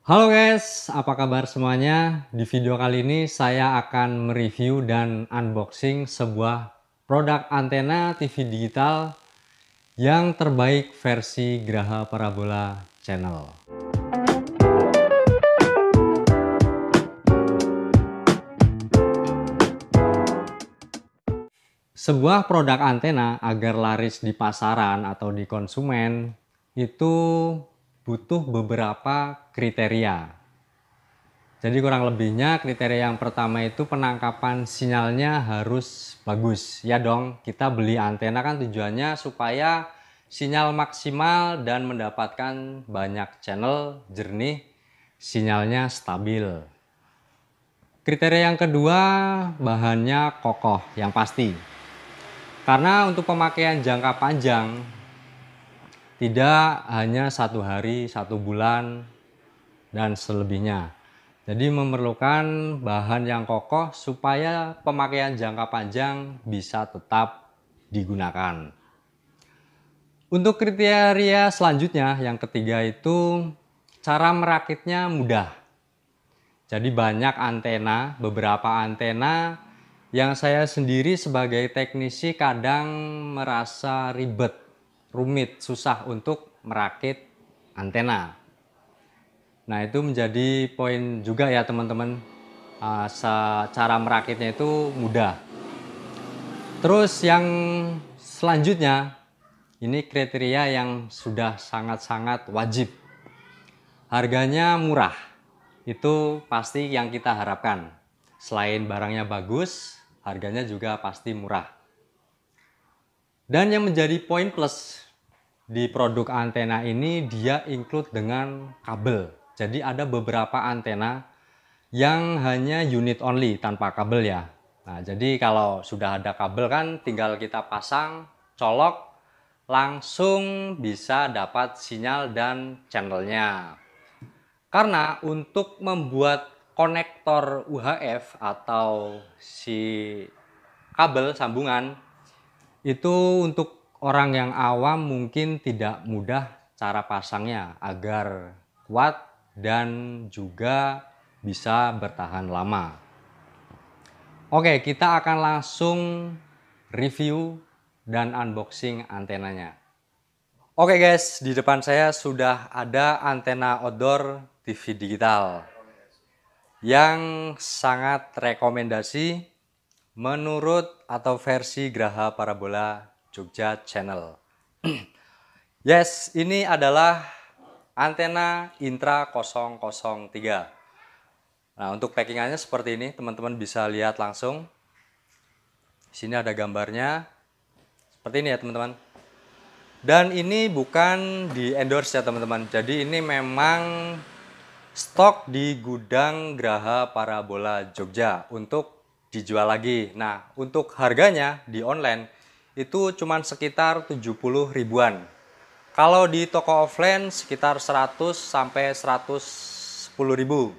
Halo guys, apa kabar semuanya? Di video kali ini saya akan mereview dan unboxing sebuah produk antena TV digital yang terbaik versi Graha Parabola Channel. Sebuah produk antena agar laris di pasaran atau di konsumen itu butuh beberapa kriteria. Jadi kurang lebihnya kriteria yang pertama itu penangkapan sinyalnya harus bagus. Ya dong, kita beli antena kan tujuannya supaya sinyal maksimal dan mendapatkan banyak channel jernih, sinyalnya stabil. Kriteria yang kedua, bahannya kokoh yang pasti. Karena untuk pemakaian jangka panjang, tidak hanya 1 hari, 1 bulan, dan selebihnya. Jadi memerlukan bahan yang kokoh supaya pemakaian jangka panjang bisa tetap digunakan. Untuk kriteria selanjutnya, yang ketiga itu cara merakitnya mudah. Jadi banyak antena, beberapa antena yang saya sendiri sebagai teknisi kadang merasa ribet, rumit, susah untuk merakit antena. Nah, itu menjadi poin juga ya teman-teman. Cara merakitnya itu mudah. Terus yang selanjutnya, ini kriteria yang sudah sangat-sangat wajib. Harganya murah. Itu pasti yang kita harapkan. Selain barangnya bagus, harganya juga pasti murah. Dan yang menjadi poin plus di produk antena ini, dia include dengan kabel. Jadi ada beberapa antena yang hanya unit only tanpa kabel ya. Nah, jadi kalau sudah ada kabel kan tinggal kita pasang, colok, langsung bisa dapat sinyal dan channelnya. Karena untuk membuat konektor UHF atau si kabel sambungan itu untuk orang yang awam mungkin tidak mudah cara pasangnya agar kuat dan juga bisa bertahan lama. Oke, kita akan langsung review dan unboxing antenanya. Oke guys, di depan saya sudah ada antena outdoor TV digital yang sangat rekomendasi menurut atau versi Graha Parabola Jogja Channel. Yes, ini adalah antena Intra 003. Nah, untuk packingannya seperti ini, teman-teman bisa lihat langsung. Di sini ada gambarnya. Seperti ini ya, teman-teman. Dan ini bukan di endorse ya, teman-teman. Jadi ini memang stok di gudang Graha Parabola Jogja untuk dijual lagi. Nah, untuk harganya di online itu cuma sekitar 70 ribuan. Kalau di toko offline sekitar 100 sampai 110 ribu.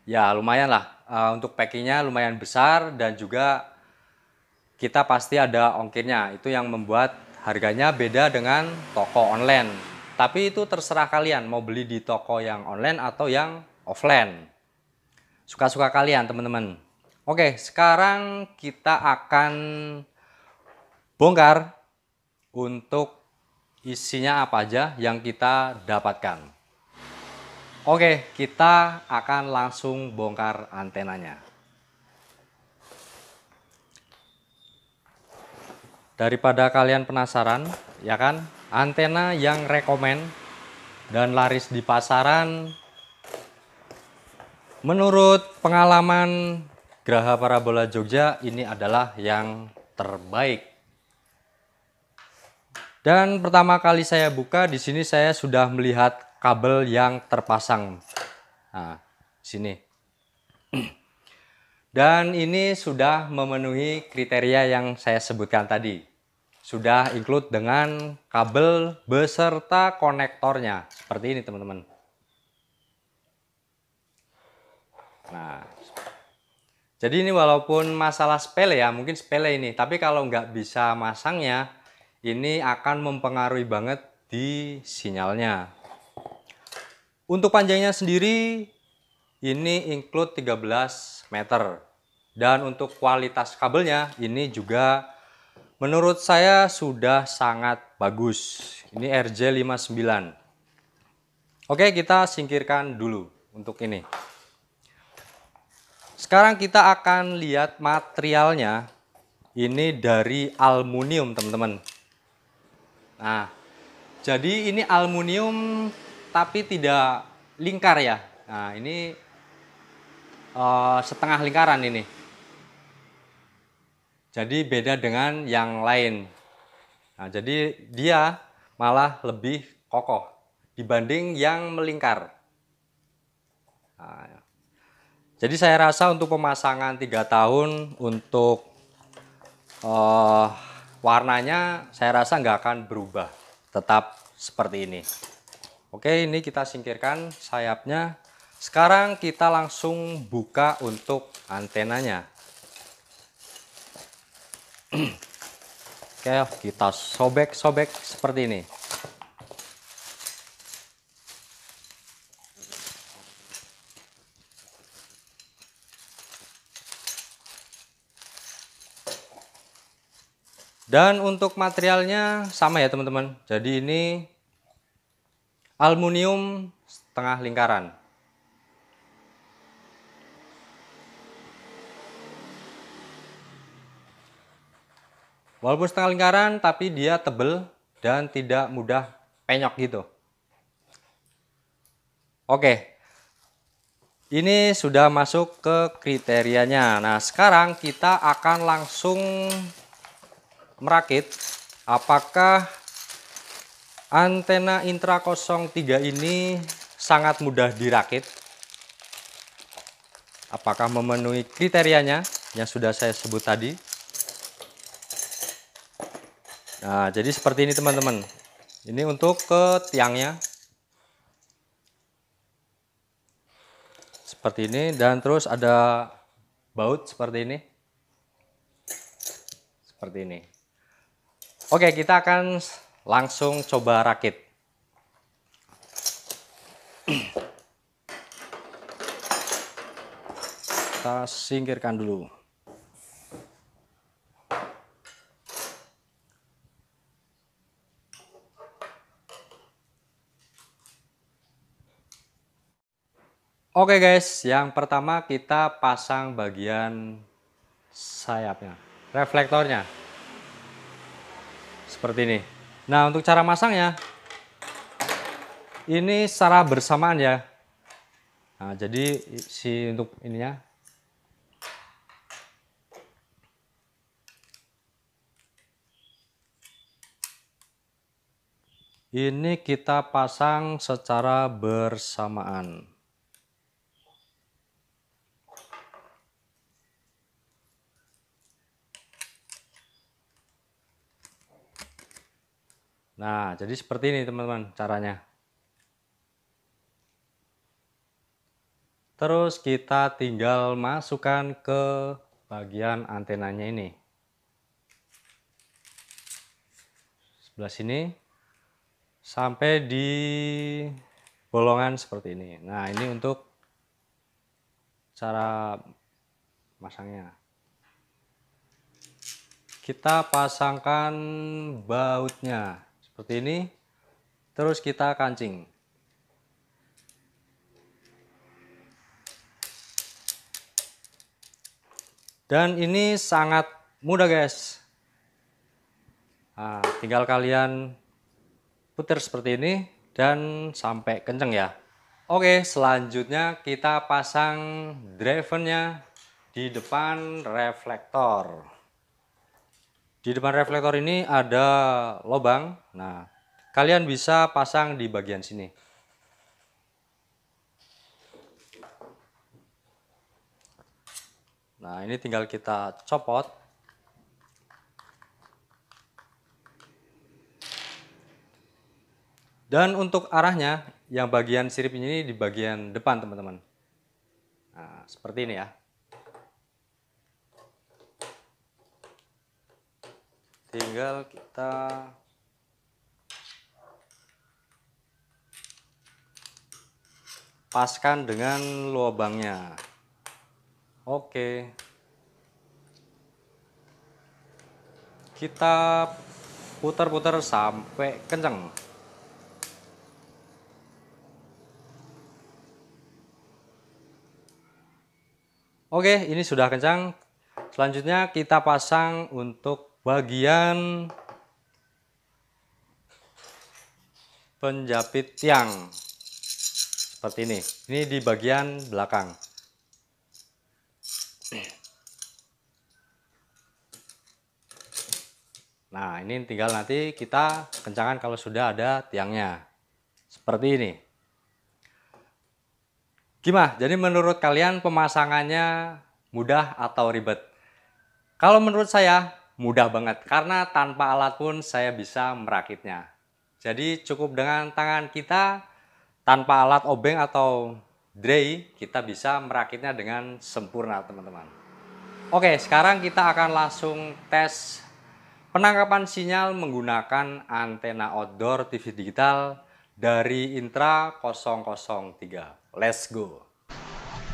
Ya lumayan lah, untuk packingnya lumayan besar dan juga kita pasti ada ongkirnya. Itu yang membuat harganya beda dengan toko online. Tapi itu terserah kalian mau beli di toko yang online atau yang offline. Suka-suka kalian teman-teman. Oke, sekarang kita akan bongkar untuk isinya apa aja yang kita dapatkan. Oke, kita akan langsung bongkar antenanya. Daripada kalian penasaran, ya kan? Antena yang rekomen dan laris di pasaran menurut pengalaman Graha Parabola Jogja ini adalah yang terbaik. Dan pertama kali saya buka di sini saya sudah melihat kabel yang terpasang. Nah, sini. Dan ini sudah memenuhi kriteria yang saya sebutkan tadi. Sudah include dengan kabel beserta konektornya. Seperti ini teman-teman. Nah, jadi ini walaupun masalah sepele ya, mungkin sepele ini. Tapi kalau nggak bisa masangnya, ini akan mempengaruhi banget di sinyalnya. Untuk panjangnya sendiri ini include 13 meter. Dan untuk kualitas kabelnya ini juga menurut saya sudah sangat bagus. Ini RJ59. Oke, kita singkirkan dulu untuk ini. Sekarang kita akan lihat materialnya. Ini dari aluminium, teman-teman. Nah, jadi ini aluminium tapi tidak lingkar ya. Nah, ini setengah lingkaran ini. Jadi beda dengan yang lain. Nah, jadi dia malah lebih kokoh dibanding yang melingkar. Nah, jadi saya rasa untuk pemasangan 3 tahun untuk warnanya saya rasa nggak akan berubah, tetap seperti ini. Oke, ini kita singkirkan sayapnya. Sekarang kita langsung buka untuk antenanya. Oke, kita sobek-sobek seperti ini. Dan untuk materialnya sama ya teman-teman. Jadi ini aluminium setengah lingkaran. Walaupun setengah lingkaran tapi dia tebal dan tidak mudah penyok gitu. Oke. Ini sudah masuk ke kriterianya. Nah, sekarang kita akan langsung merakit apakah antena Intra 03 ini sangat mudah dirakit. Apakah memenuhi kriterianya yang sudah saya sebut tadi. Nah, jadi seperti ini teman-teman. Ini untuk ke tiangnya. Seperti ini, dan terus ada baut seperti ini. Seperti ini. Oke, kita akan langsung coba rakit. Kita singkirkan dulu. Oke guys, yang pertama kita pasang bagian sayapnya, reflektornya. Seperti ini. Nah, untuk cara masangnya, ini secara bersamaan ya. Nah, jadi untuk ininya. Ini kita pasang secara bersamaan. Nah, jadi seperti ini teman-teman caranya. Terus kita tinggal masukkan ke bagian antenanya ini. Sebelah sini. Sampai di bolongan seperti ini. Nah, ini untuk cara masangnya. Kita pasangkan bautnya seperti ini. Terus kita kancing. Dan ini sangat mudah guys. Nah, tinggal kalian putar seperti ini dan sampai kenceng ya. Oke, selanjutnya kita pasang drivernya di depan reflektor. Di depan reflektor ini ada lubang. Nah, kalian bisa pasang di bagian sini. Nah, ini tinggal kita copot. Dan untuk arahnya, yang bagian sirip ini di bagian depan, teman-teman. Nah, seperti ini ya. Tinggal kita . paskan dengan lubangnya. Oke. Kita putar-putar sampai kenceng. Oke, ini sudah kencang. Selanjutnya kita pasang untuk bagian penjepit tiang. Seperti ini. Ini di bagian belakang. Nah, ini tinggal nanti kita kencangkan kalau sudah ada tiangnya. Seperti ini. Gimana? Jadi menurut kalian pemasangannya mudah atau ribet? Kalau menurut saya mudah banget karena tanpa alat pun saya bisa merakitnya. Jadi cukup dengan tangan kita tanpa alat obeng atau dray kita bisa merakitnya dengan sempurna, teman-teman. Oke, sekarang kita akan langsung tes penangkapan sinyal menggunakan antena outdoor TV digital dari Intra 003. Let's go.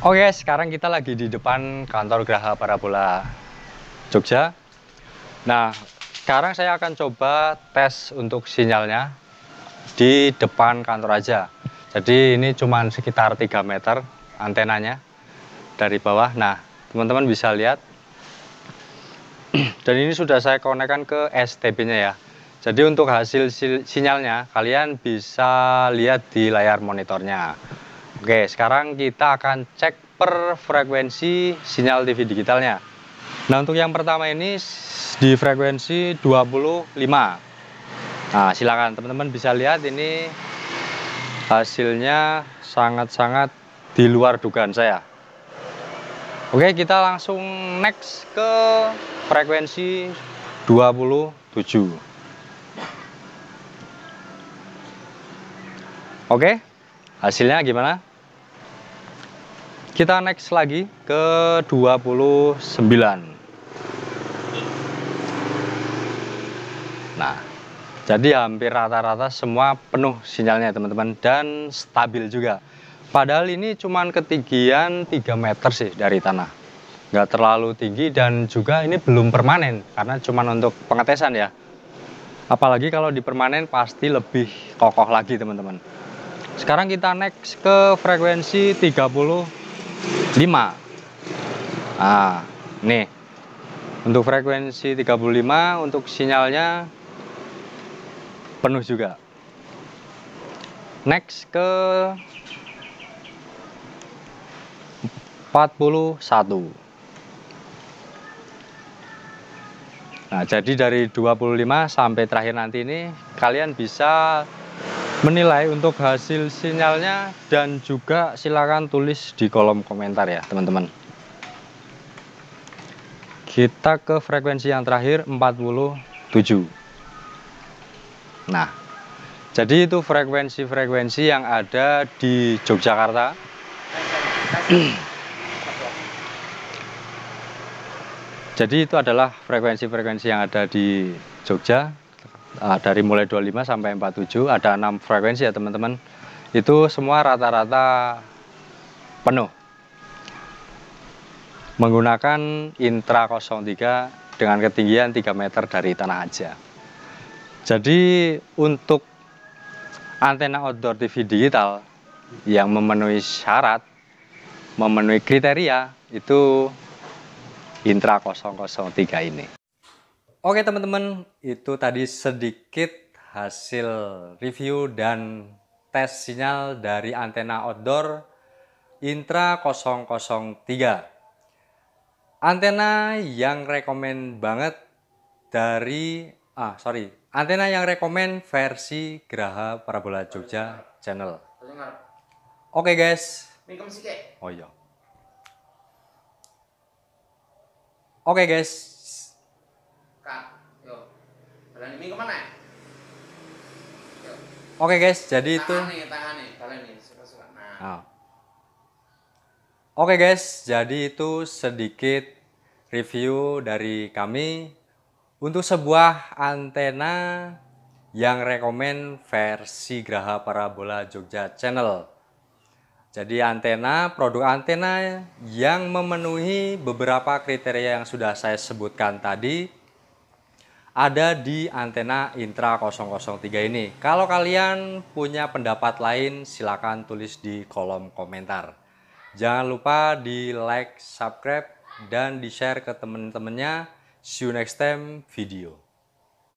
Oke, sekarang kita lagi di depan kantor Graha Parabola Jogja. Nah, sekarang saya akan coba tes untuk sinyalnya di depan kantor aja. Jadi ini cuma sekitar 3 meter antenanya dari bawah. Nah, teman-teman bisa lihat. Dan ini sudah saya konekkan ke STB-nya ya. Jadi untuk hasil sinyalnya kalian bisa lihat di layar monitornya. Oke, sekarang kita akan cek per frekuensi sinyal TV digitalnya. Nah, untuk yang pertama ini di frekuensi 25. Nah, silakan teman-teman bisa lihat ini hasilnya sangat-sangat di luar dugaan saya. Oke, kita langsung next ke frekuensi 27. Oke, hasilnya gimana? Kita next lagi ke 29. Nah, jadi hampir rata-rata semua penuh sinyalnya teman-teman dan stabil juga. Padahal ini cuman ketinggian 3 meter sih dari tanah. Nggak terlalu tinggi dan juga ini belum permanen karena cuman untuk pengetesan ya. Apalagi kalau di permanen pasti lebih kokoh lagi teman-teman. Sekarang kita next ke frekuensi 35. Nah, nih. Untuk frekuensi 35 untuk sinyalnya penuh juga. Next ke 41. Nah, jadi dari 25 sampai terakhir nanti ini kalian bisa menilai untuk hasil sinyalnya dan juga silakan tulis di kolom komentar ya, teman-teman. Kita ke frekuensi yang terakhir 47. Nah, jadi itu frekuensi-frekuensi yang ada di Yogyakarta. Jadi itu adalah frekuensi-frekuensi yang ada di Jogja. Dari mulai 25 sampai 47 ada 6 frekuensi ya teman-teman. Itu semua rata-rata penuh menggunakan Intra 03 dengan ketinggian 3 meter dari tanah aja. Jadi untuk antena outdoor TV digital yang memenuhi syarat, memenuhi kriteria itu Intra 003 ini. Oke teman-teman, itu tadi sedikit hasil review dan tes sinyal dari antena outdoor Intra 003. Antena yang rekomen banget dari antena yang rekomen versi Graha Parabola Jogja channel. Oke guys. Oh iya. Oke guys. Oke guys, jadi itu. Oke guys, jadi itu sedikit review dari kami untuk sebuah antena yang rekomen versi Graha Parabola Jogja channel. Jadi produk antena yang memenuhi beberapa kriteria yang sudah saya sebutkan tadi ada di antena Intra 003 ini. Kalau kalian punya pendapat lain, silakan tulis di kolom komentar. Jangan lupa di like, subscribe, dan di share ke teman-temannya. See you next time video.